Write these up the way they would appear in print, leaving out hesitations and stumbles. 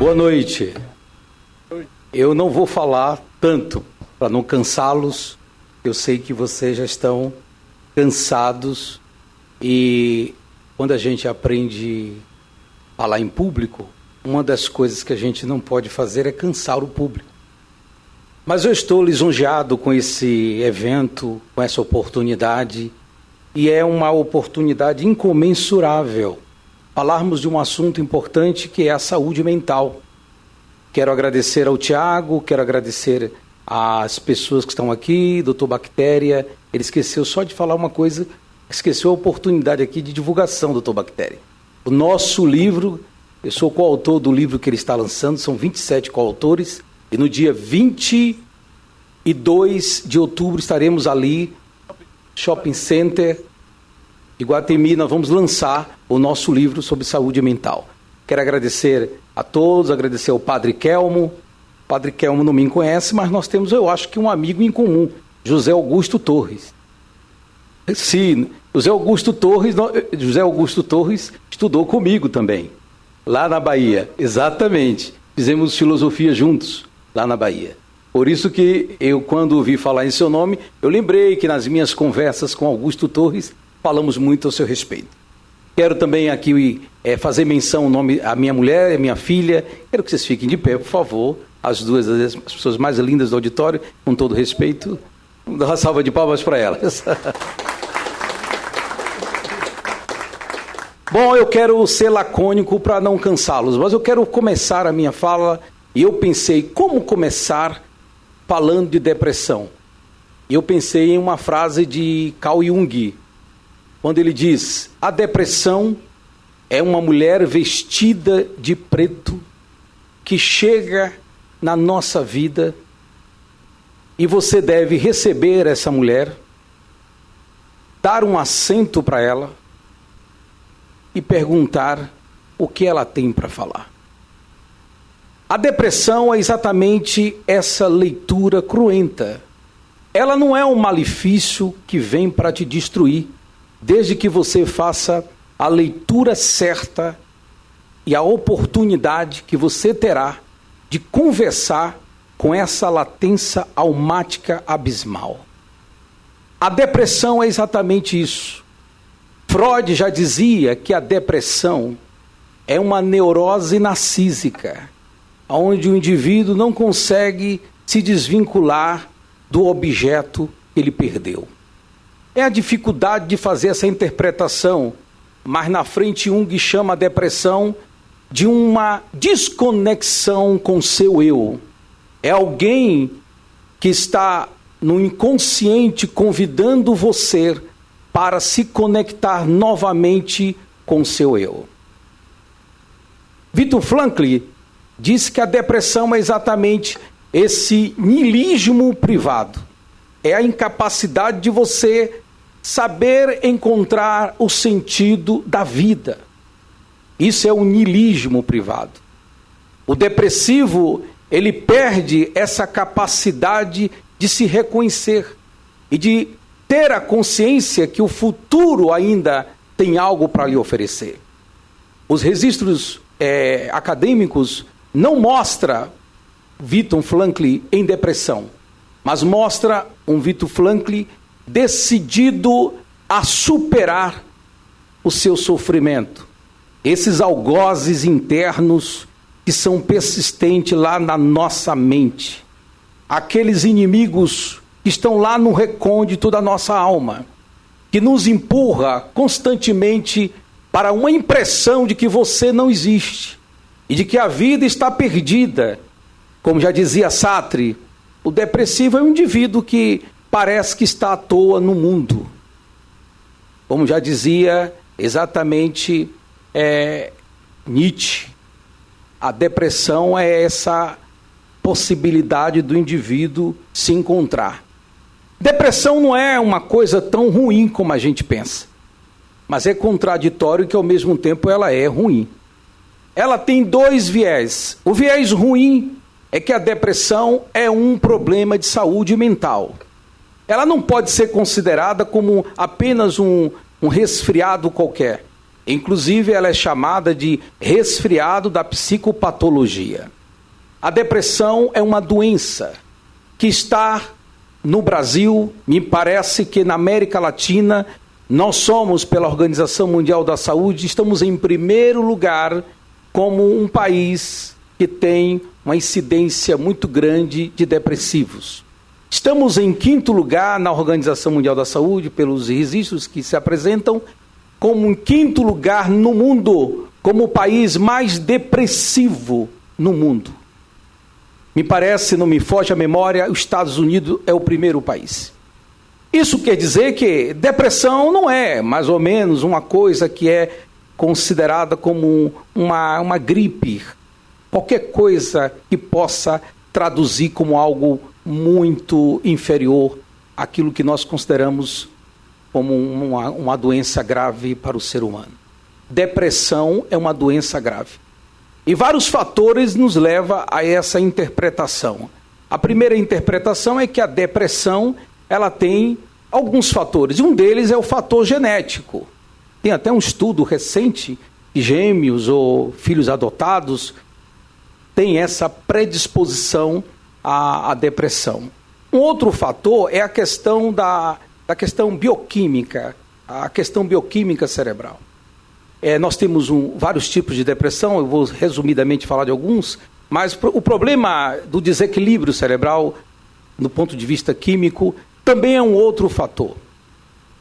Boa noite. Eu não vou falar tanto para não cansá-los. Eu sei que vocês já estão cansados e quando a gente aprende a falar em público, uma das coisas que a gente não pode fazer é cansar o público. Mas eu estou lisonjeado com esse evento, com essa oportunidade, e é uma oportunidade incomensurável falarmos de um assunto importante que é a saúde mental. Quero agradecer ao Tiago, quero agradecer às pessoas que estão aqui, doutor Bactéria. Ele esqueceu só de falar uma coisa, esqueceu a oportunidade aqui de divulgação, doutor Bactéria. O nosso livro, eu sou coautor do livro que ele está lançando, são 27 coautores, e no dia 22 de outubro estaremos ali, Shopping Center, Iguatemi, nós vamos lançar o nosso livro sobre saúde mental. Quero agradecer a todos, agradecer ao Padre Kelmo. O Padre Kelmo não me conhece, mas nós temos, eu acho que um amigo em comum, José Augusto Torres. Sim, José Augusto Torres estudou comigo também, lá na Bahia, exatamente. Fizemos filosofia juntos, lá na Bahia. Por isso que eu, quando ouvi falar em seu nome, eu lembrei que nas minhas conversas com Augusto Torres, falamos muito ao seu respeito. Quero também aqui fazer menção ao nome à minha mulher, à minha filha. Quero que vocês fiquem de pé, por favor. As duas, as pessoas mais lindas do auditório, com todo respeito. Vamos dar uma salva de palmas para elas. Bom, eu quero ser lacônico para não cansá-los, mas eu quero começar a minha fala e eu pensei como começar falando de depressão. E eu pensei em uma frase de Carl Jung, quando ele diz: a depressão é uma mulher vestida de preto que chega na nossa vida e você deve receber essa mulher, dar um assento para ela e perguntar o que ela tem para falar. A depressão é exatamente essa leitura cruenta. Ela não é um malefício que vem para te destruir, desde que você faça a leitura certa e a oportunidade que você terá de conversar com essa latência almática abismal. A depressão é exatamente isso. Freud já dizia que a depressão é uma neurose narcísica, onde o indivíduo não consegue se desvincular do objeto que ele perdeu. É a dificuldade de fazer essa interpretação, mas na frente Jung chama a depressão de uma desconexão com seu eu. É alguém que está no inconsciente convidando você para se conectar novamente com seu eu. Viktor Frankl disse que a depressão é exatamente esse niilismo privado. É a incapacidade de você saber encontrar o sentido da vida. Isso é o niilismo privado. O depressivo, ele perde essa capacidade de se reconhecer e de ter a consciência que o futuro ainda tem algo para lhe oferecer. Os registros acadêmicos não mostram Viktor Frankl em depressão, mas mostra um Viktor Frankl decidido a superar o seu sofrimento. Esses algozes internos que são persistentes lá na nossa mente. Aqueles inimigos que estão lá no recôndito da nossa alma, que nos empurra constantemente para uma impressão de que você não existe e de que a vida está perdida. Como já dizia Sartre, o depressivo é um indivíduo que parece que está à toa no mundo. Como já dizia exatamente Nietzsche, a depressão é essa possibilidade do indivíduo se encontrar. Depressão não é uma coisa tão ruim como a gente pensa, mas é contraditório que ao mesmo tempo ela é ruim. Ela tem dois viés. O viés ruim é que a depressão é um problema de saúde mental. Ela não pode ser considerada como apenas um resfriado qualquer. Inclusive, ela é chamada de resfriado da psicopatologia. A depressão é uma doença que está no Brasil. Me parece que na América Latina, nós somos, pela Organização Mundial da Saúde, estamos em primeiro lugar como um país que tem uma incidência muito grande de depressivos. Estamos em quinto lugar na Organização Mundial da Saúde, pelos registros que se apresentam, como em quinto lugar no mundo, como o país mais depressivo no mundo. Me parece, não me foge a memória, os Estados Unidos é o primeiro país. Isso quer dizer que depressão não é mais ou menos uma coisa que é considerada como uma gripe, qualquer coisa que possa traduzir como algo muito inferior àquilo que nós consideramos como uma doença grave para o ser humano. Depressão é uma doença grave. E vários fatores nos levam a essa interpretação. A primeira interpretação é que a depressão ela tem alguns fatores. E um deles é o fator genético. Tem até um estudo recente que gêmeos ou filhos adotados têm essa predisposição à depressão. Um outro fator é a questão da questão bioquímica, a questão bioquímica cerebral. Nós temos vários tipos de depressão, eu vou resumidamente falar de alguns, mas o problema do desequilíbrio cerebral, do ponto de vista químico, também é um outro fator.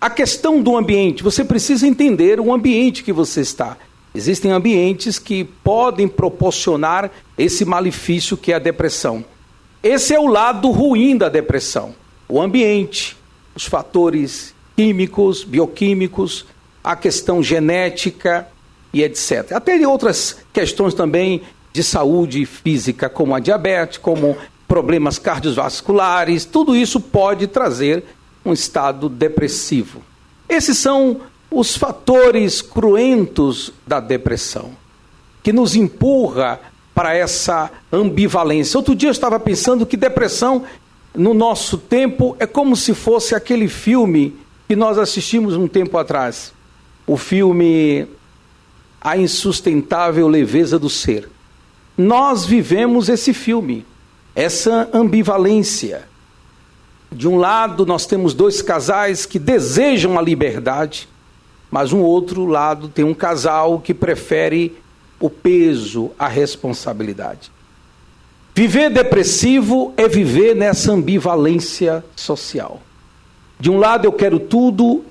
A questão do ambiente, você precisa entender o ambiente que você está. Existem ambientes que podem proporcionar esse malefício que é a depressão. Esse é o lado ruim da depressão. O ambiente, os fatores químicos, bioquímicos, a questão genética e etc. Até outras questões também de saúde física, como a diabetes, como problemas cardiovasculares, tudo isso pode trazer um estado depressivo. Esses são os fatores cruentos da depressão, que nos empurra para essa ambivalência. Outro dia eu estava pensando que depressão, no nosso tempo, é como se fosse aquele filme que nós assistimos um tempo atrás. O filme A Insustentável Leveza do Ser. Nós vivemos esse filme, essa ambivalência. De um lado, nós temos dois casais que desejam a liberdade, mas um outro lado tem um casal que prefere o peso, a responsabilidade. Viver depressivo é viver nessa ambivalência social. De um lado eu quero tudo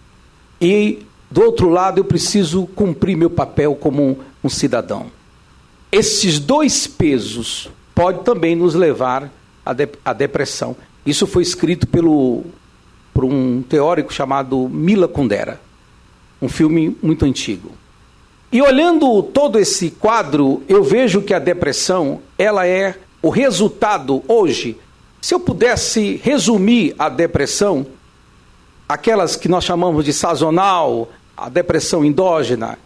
e do outro lado eu preciso cumprir meu papel como um cidadão. Esses dois pesos podem também nos levar à depressão. Isso foi escrito por um teórico chamado Mila Kundera, um filme muito antigo. E olhando todo esse quadro, eu vejo que a depressão, ela é o resultado hoje. Se eu pudesse resumir a depressão, aquelas que nós chamamos de sazonal, a depressão endógena,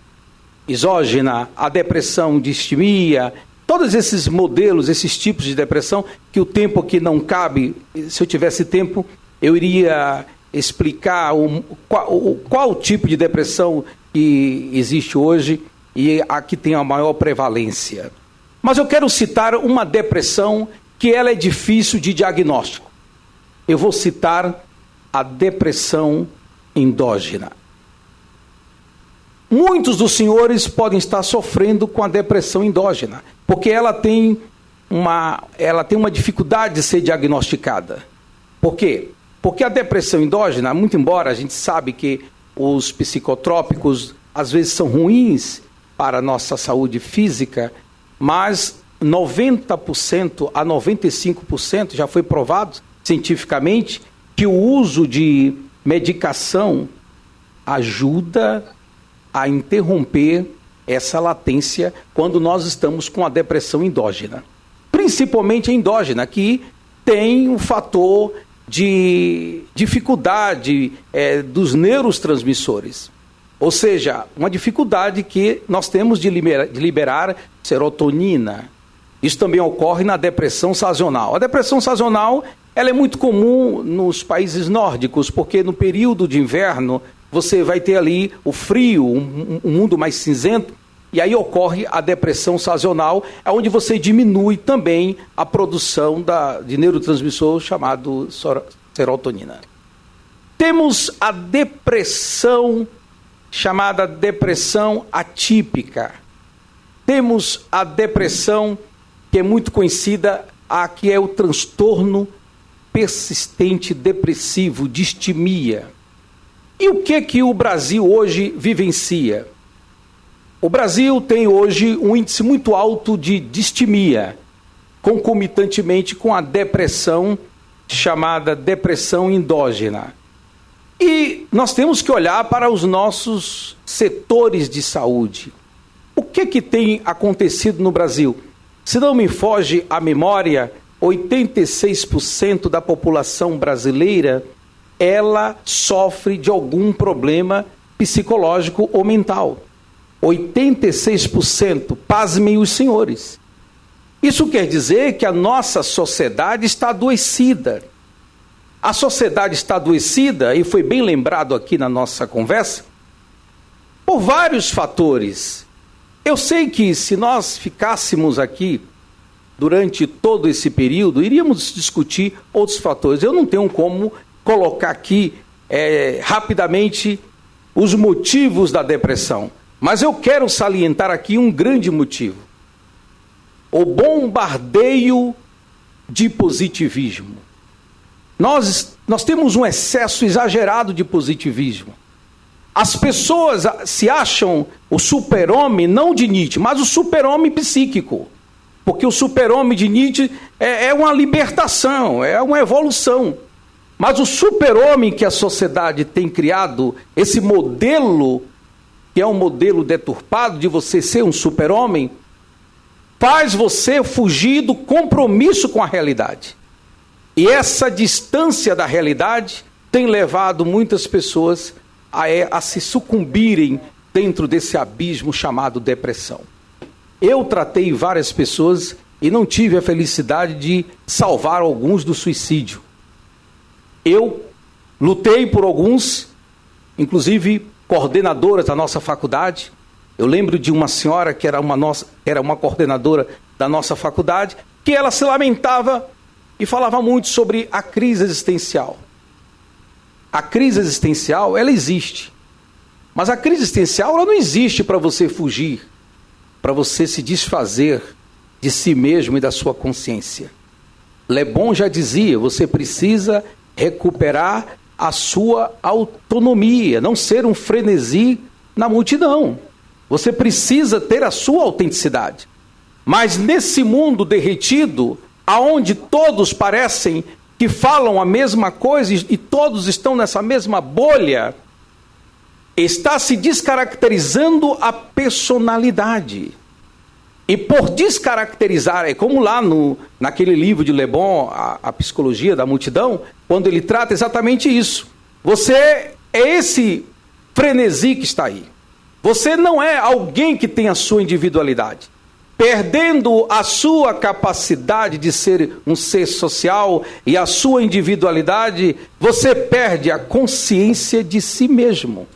exógena, a depressão de istemia, todos esses modelos, esses tipos de depressão, que o tempo aqui não cabe, se eu tivesse tempo, eu iria explicar qual tipo de depressão que existe hoje e a que tem a maior prevalência. Mas eu quero citar uma depressão que ela é difícil de diagnóstico. Eu vou citar a depressão endógena. Muitos dos senhores podem estar sofrendo com a depressão endógena, porque ela tem uma dificuldade de ser diagnosticada. Por quê? Porque a depressão endógena, muito embora a gente sabe que os psicotrópicos às vezes são ruins para a nossa saúde física, mas 90% a 95% já foi provado cientificamente que o uso de medicação ajuda a interromper essa latência quando nós estamos com a depressão endógena. Principalmente a endógena, que tem um fator de dificuldade dos neurotransmissores. Ou seja, uma dificuldade que nós temos de liberar serotonina. Isso também ocorre na depressão sazonal. A depressão sazonal ela é muito comum nos países nórdicos, porque no período de inverno você vai ter ali o frio, um mundo mais cinzento, e aí ocorre a depressão sazonal, onde você diminui também a produção de neurotransmissor chamado serotonina. Temos a depressão chamada depressão atípica. Temos a depressão que é muito conhecida, que é o transtorno persistente depressivo, distimia. E o que o Brasil hoje vivencia? O Brasil tem hoje um índice muito alto de distimia, concomitantemente com a depressão chamada depressão endógena. E nós temos que olhar para os nossos setores de saúde. O que tem acontecido no Brasil? Se não me foge a memória, 86% da população brasileira, ela sofre de algum problema psicológico ou mental. 86%, pasmem os senhores. Isso quer dizer que a nossa sociedade está adoecida. A sociedade está adoecida, e foi bem lembrado aqui na nossa conversa, por vários fatores. Eu sei que se nós ficássemos aqui durante todo esse período, iríamos discutir outros fatores. Eu não tenho como colocar aqui rapidamente os motivos da depressão, mas eu quero salientar aqui um grande motivo. O bombardeio de positivismo. Nós temos um excesso exagerado de positivismo. As pessoas se acham o super-homem, não de Nietzsche, mas o super-homem psíquico. Porque o super-homem de Nietzsche é uma libertação, é uma evolução. Mas o super-homem que a sociedade tem criado, esse modelo, que é um modelo deturpado de você ser um super-homem, faz você fugir do compromisso com a realidade. E essa distância da realidade tem levado muitas pessoas a se sucumbirem dentro desse abismo chamado depressão. Eu tratei várias pessoas e não tive a felicidade de salvar alguns do suicídio. Eu lutei por alguns, inclusive coordenadoras da nossa faculdade. Eu lembro de uma senhora que era uma coordenadora da nossa faculdade, que ela se lamentava e falava muito sobre a crise existencial. A crise existencial, ela existe. Mas a crise existencial, ela não existe para você fugir, para você se desfazer de si mesmo e da sua consciência. Le Bon já dizia, você precisa recuperar a sua autonomia, não ser um frenesi na multidão. Você precisa ter a sua autenticidade. Mas nesse mundo derretido, aonde todos parecem que falam a mesma coisa e todos estão nessa mesma bolha, está se descaracterizando a personalidade. E por descaracterizar, é como lá naquele livro de Le Bon, a Psicologia da Multidão, quando ele trata exatamente isso. Você é esse frenesi que está aí. Você não é alguém que tem a sua individualidade. Perdendo a sua capacidade de ser um ser social e a sua individualidade, você perde a consciência de si mesmo.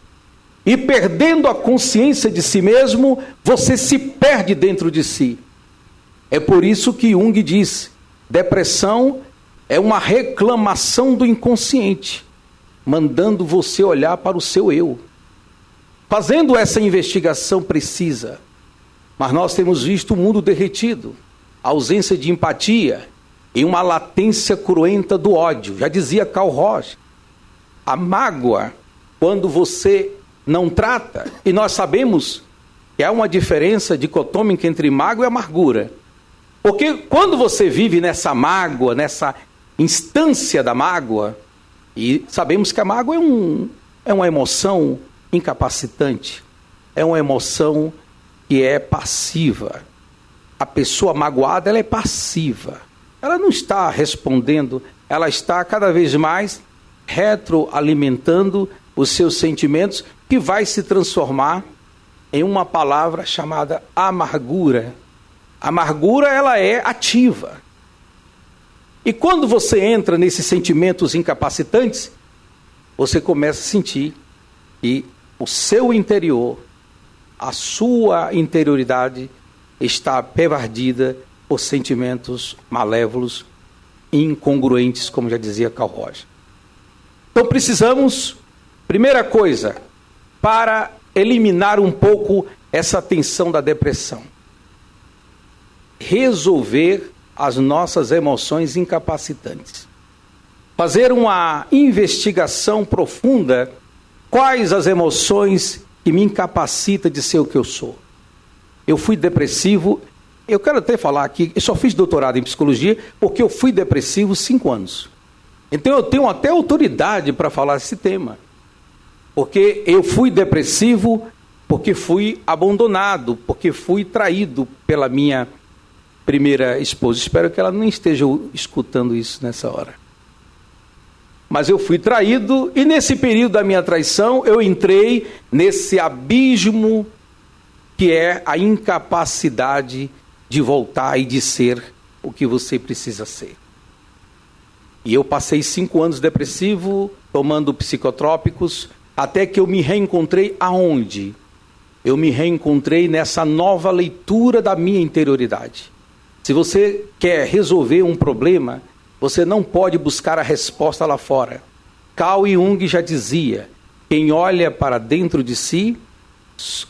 E perdendo a consciência de si mesmo, você se perde dentro de si. É por isso que Jung diz, depressão é uma reclamação do inconsciente, mandando você olhar para o seu eu. Fazendo essa investigação precisa, mas nós temos visto o mundo derretido, a ausência de empatia e uma latência cruenta do ódio. Já dizia Karl Roche, a mágoa, quando você não trata, e nós sabemos que há uma diferença dicotômica entre mágoa e amargura. Porque quando você vive nessa mágoa, nessa instância da mágoa, e sabemos que a mágoa é uma emoção incapacitante, é uma emoção que é passiva. A pessoa magoada, ela é passiva. Ela não está respondendo, ela está cada vez mais retroalimentando os seus sentimentos, que vai se transformar em uma palavra chamada amargura. Amargura, ela é ativa. E quando você entra nesses sentimentos incapacitantes, você começa a sentir que o seu interior, a sua interioridade está pervadida por sentimentos malévolos e incongruentes, como já dizia Carl Roger. Então precisamos, primeira coisa, para eliminar um pouco essa tensão da depressão, resolver as nossas emoções incapacitantes. Fazer uma investigação profunda, quais as emoções que me incapacitam de ser o que eu sou. Eu fui depressivo, eu quero até falar aqui, eu só fiz doutorado em psicologia porque eu fui depressivo 5 anos. Então eu tenho até autoridade para falar esse tema. Porque eu fui depressivo, porque fui abandonado, porque fui traído pela minha primeira esposa. Espero que ela não esteja escutando isso nessa hora. Mas eu fui traído e nesse período da minha traição eu entrei nesse abismo que é a incapacidade de voltar e de ser o que você precisa ser. E eu passei 5 anos depressivo, tomando psicotrópicos, até que eu me reencontrei aonde? Eu me reencontrei nessa nova leitura da minha interioridade. Se você quer resolver um problema, você não pode buscar a resposta lá fora. Carl Jung já dizia, quem olha para dentro de si,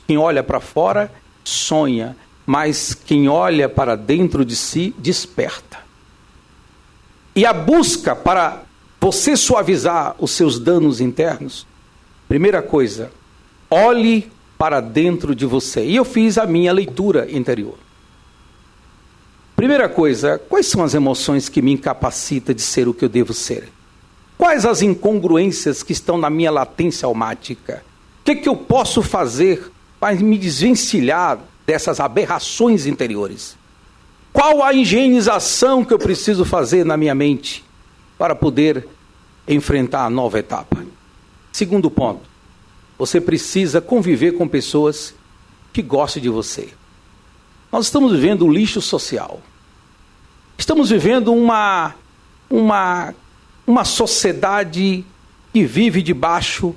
quem olha para fora, sonha, mas quem olha para dentro de si, desperta. E a busca para você suavizar os seus danos internos, primeira coisa, olhe para dentro de você. E eu fiz a minha leitura interior. Primeira coisa, quais são as emoções que me incapacitam de ser o que eu devo ser? Quais as incongruências que estão na minha latência almática? O que eu posso fazer para me desvencilhar dessas aberrações interiores? Qual a higienização que eu preciso fazer na minha mente para poder enfrentar a nova etapa? Segundo ponto, você precisa conviver com pessoas que gostem de você. Nós estamos vivendo um lixo social. Estamos vivendo uma sociedade que vive debaixo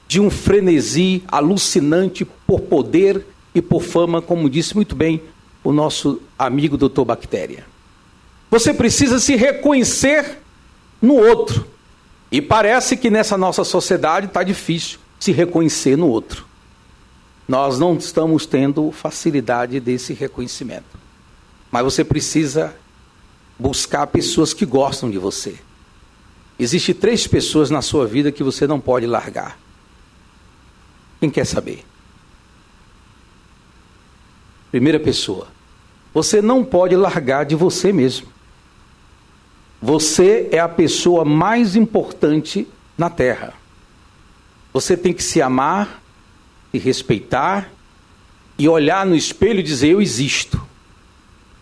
de um frenesi alucinante por poder e por fama, como disse muito bem o nosso amigo Dr. Bactéria. Você precisa se reconhecer no outro. E parece que nessa nossa sociedade está difícil se reconhecer no outro. Nós não estamos tendo facilidade desse reconhecimento. Mas você precisa buscar pessoas que gostam de você. Existem 3 pessoas na sua vida que você não pode largar. Quem quer saber? Primeira pessoa. Você não pode largar de você mesmo. Você é a pessoa mais importante na Terra. Você tem que se amar, se respeitar e olhar no espelho e dizer, eu existo.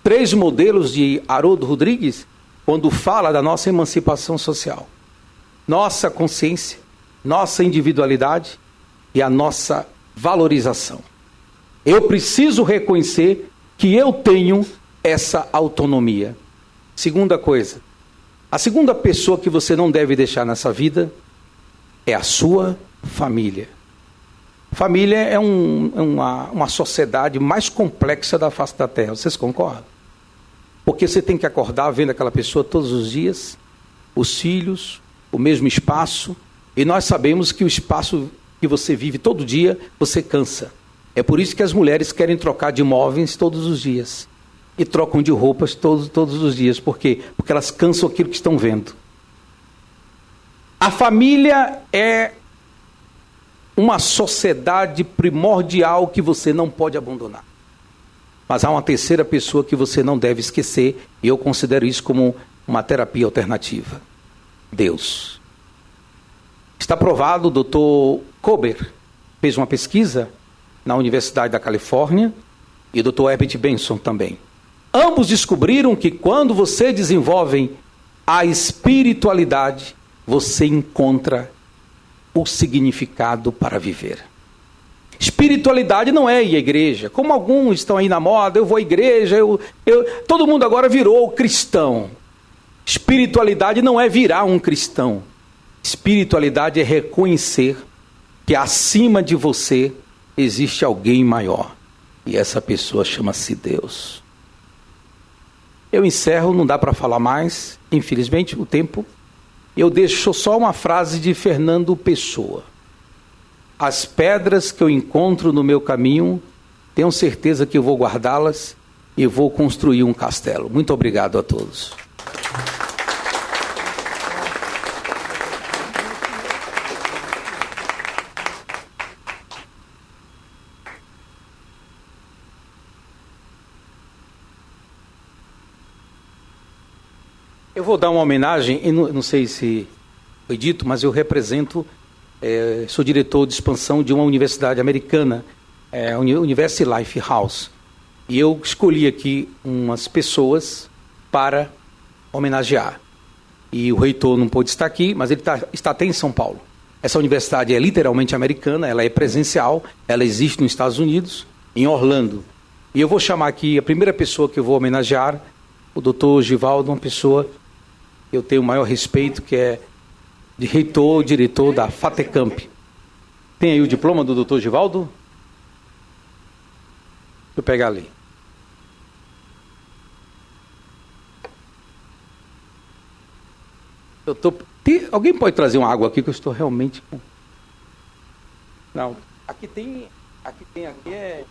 3 modelos de Haroldo Rodrigues, quando fala da nossa emancipação social. Nossa consciência, nossa individualidade e a nossa valorização. Eu preciso reconhecer que eu tenho essa autonomia. Segunda coisa, a segunda pessoa que você não deve deixar nessa vida é a sua família. Família é uma sociedade mais complexa da face da Terra, vocês concordam? Porque você tem que acordar vendo aquela pessoa todos os dias, os filhos, o mesmo espaço, e nós sabemos que o espaço que você vive todo dia, você cansa. É por isso que as mulheres querem trocar de móveis todos os dias. E trocam de roupas todos os dias. Por quê? Porque elas cansam aquilo que estão vendo. A família é uma sociedade primordial que você não pode abandonar. Mas há uma terceira pessoa que você não deve esquecer, e eu considero isso como uma terapia alternativa. Deus. Está provado, o Dr. Kober fez uma pesquisa na Universidade da Califórnia, e o Dr. Herbert Benson também. Ambos descobriram que quando você desenvolve a espiritualidade, você encontra o significado para viver. Espiritualidade não é ir à igreja. Como alguns estão aí na moda, eu vou à igreja, todo mundo agora virou cristão. Espiritualidade não é virar um cristão. Espiritualidade é reconhecer que acima de você existe alguém maior. E essa pessoa chama-se Deus. Eu encerro, não dá para falar mais, infelizmente, o tempo. Eu deixo só uma frase de Fernando Pessoa. As pedras que eu encontro no meu caminho, tenho certeza que eu vou guardá-las e vou construir um castelo. Muito obrigado a todos. Eu vou dar uma homenagem, e não sei se foi dito, mas eu represento, sou diretor de expansão de uma universidade americana, a University Life House. E eu escolhi aqui umas pessoas para homenagear. E o reitor não pôde estar aqui, mas ele está até em São Paulo. Essa universidade é literalmente americana, ela é presencial, ela existe nos Estados Unidos, em Orlando. E eu vou chamar aqui a primeira pessoa que eu vou homenagear, o Dr. Givaldo, uma pessoa que eu tenho o maior respeito, que é de reitor, diretor da FATECAMP. Tem aí o diploma do Dr. Givaldo? Deixa eu pegar ali. Alguém pode trazer uma água aqui que eu estou realmente com... Não, aqui é...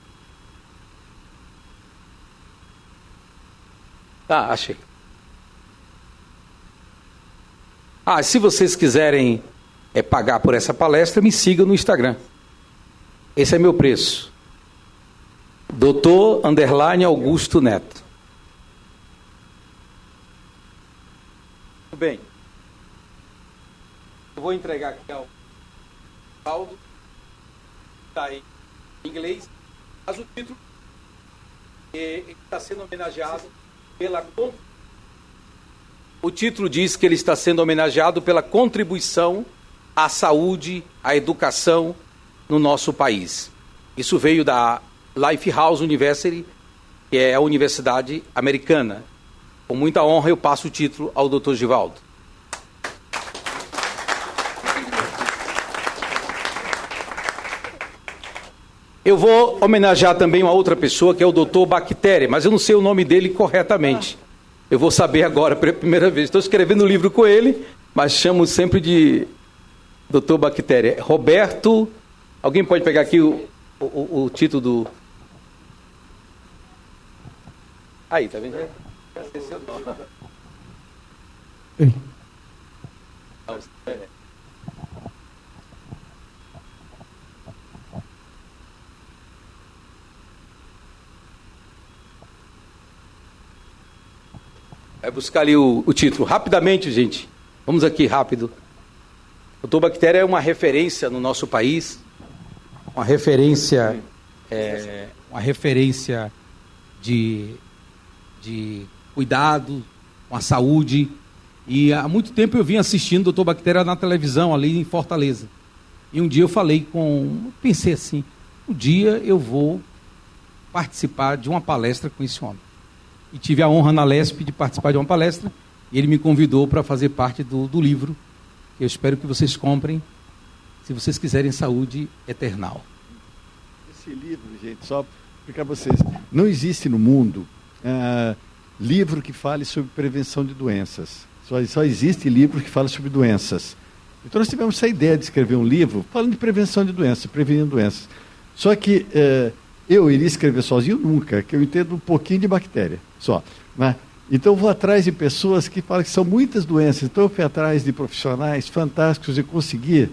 Tá, achei. Se vocês quiserem pagar por essa palestra, me sigam no Instagram. Esse é meu preço. Dr. _Augusto Neto. Muito bem. Eu vou entregar aqui ao Paulo. Está em inglês. Mas o título está sendo homenageado pela... O título diz que ele está sendo homenageado pela contribuição à saúde, à educação no nosso país. Isso veio da Lifehouse University, que é a universidade americana. Com muita honra eu passo o título ao Dr. Givaldo. Eu vou homenagear também uma outra pessoa, que é o Dr. Bactéria, mas eu não sei o nome dele corretamente. Eu vou saber agora, pela primeira vez. Estou escrevendo um livro com ele, mas chamo sempre de Dr. Bactéria. Roberto, alguém pode pegar aqui o título do... Aí, tá vendo? Já esqueci o nome. Vai buscar ali o título. Rapidamente, gente. Vamos aqui, rápido. O Dr. Bactéria é uma referência no nosso país. Uma referência de cuidado com a saúde. E há muito tempo eu vim assistindo o Dr. Bactéria na televisão, ali em Fortaleza. E um dia eu pensei assim, um dia eu vou participar de uma palestra com esse homem. E tive a honra na LESP de participar de uma palestra, e ele me convidou para fazer parte do livro, que eu espero que vocês comprem, se vocês quiserem saúde eternal. Esse livro, gente, só para explicar para vocês, não existe no mundo livro que fale sobre prevenção de doenças. Só existe livro que fala sobre doenças. Então nós tivemos essa ideia de escrever um livro falando de prevenção de doenças, prevenindo doenças. Só que... eu iria escrever sozinho nunca, que eu entendo um pouquinho de bactéria, só. Né? Então eu vou atrás de pessoas que falam que são muitas doenças. Então eu fui atrás de profissionais fantásticos e consegui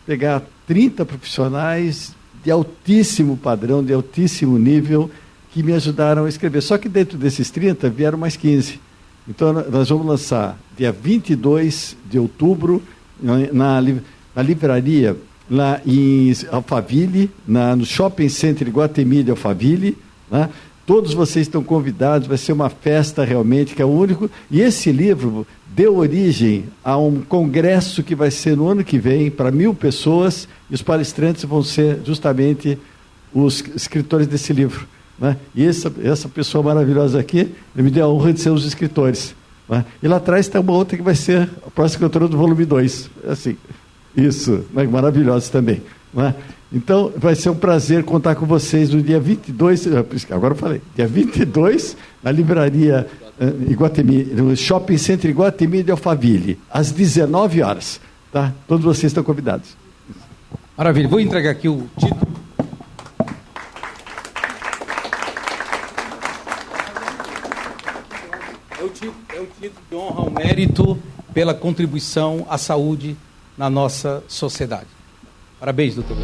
pegar 30 profissionais de altíssimo padrão, de altíssimo nível, que me ajudaram a escrever. Só que dentro desses 30 vieram mais 15. Então nós vamos lançar dia 22 de outubro, na livraria, lá em Alphaville, no Shopping Center Iguatemi de Alphaville, né? Todos vocês estão convidados, vai ser uma festa realmente, que é o único. E esse livro deu origem a um congresso que vai ser no ano que vem, para 1.000 pessoas, e os palestrantes vão ser justamente os escritores desse livro. Né? E essa pessoa maravilhosa aqui, me deu a honra de ser os escritores. Né? E lá atrás tem uma outra que vai ser a próxima escritora do volume 2. Assim. Isso, maravilhosos também. Não é? Então, vai ser um prazer contar com vocês no dia 22, agora eu falei, dia 22, na livraria Iguatemi, no Shopping Center Iguatemi de Alphaville, às 19 horas. Tá? Todos vocês estão convidados. Maravilha, vou entregar aqui o título. É o título de honra ao mérito pela contribuição à saúde na nossa sociedade. Parabéns, doutor.